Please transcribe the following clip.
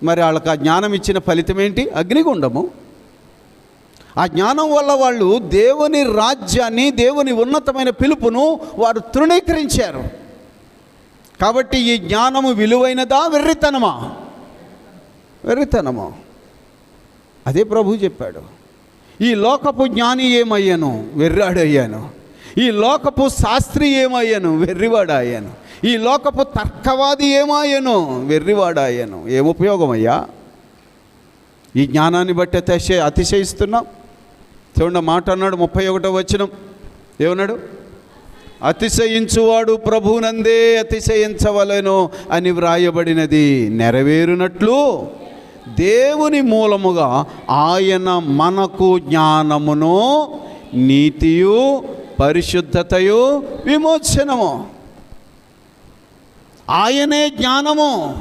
మరి వాళ్ళకి ఆ జ్ఞానం ఇచ్చిన ఫలితం ఏంటి? అగ్నిగుండము. ఆ జ్ఞానం వల్ల వాళ్ళు దేవుని రాజ్యాన్ని, దేవుని ఉన్నతమైన పిలుపును వారు తృణీకరించారు. కాబట్టి ఈ జ్ఞానము విలువైనదా, వెర్రితనమా? వెర్రితనమా. అదే ప్రభువు చెప్పాడు. ఈ లోకపు జ్ఞాని ఏమయ్యాను? వెర్రాడయ్యాను. ఈ లోకపు శాస్త్రి ఏమయ్యాను? వెర్రివాడాయ్యాను. ఈ లోకపు తర్కవాది ఏమయ్యాను? వెర్రివాడాయ్యాను. ఏం ఉపయోగమయ్యా? ఈ జ్ఞానాన్ని బట్టి అతిశయిస్తున్నాం. చూడండి, మాట అన్నాడు 31వ వచనం. ఏమన్నాడు? అతిశయించువాడు ప్రభువునందే అతిశయించవలెను అని వ్రాయబడినది నెరవేరునట్లు దేవుని మూలముగా ఆయన మనకు జ్ఞానమును, నీతియు, పరిశుద్ధతయు, విమోచనము. ఆయనే జ్ఞానము.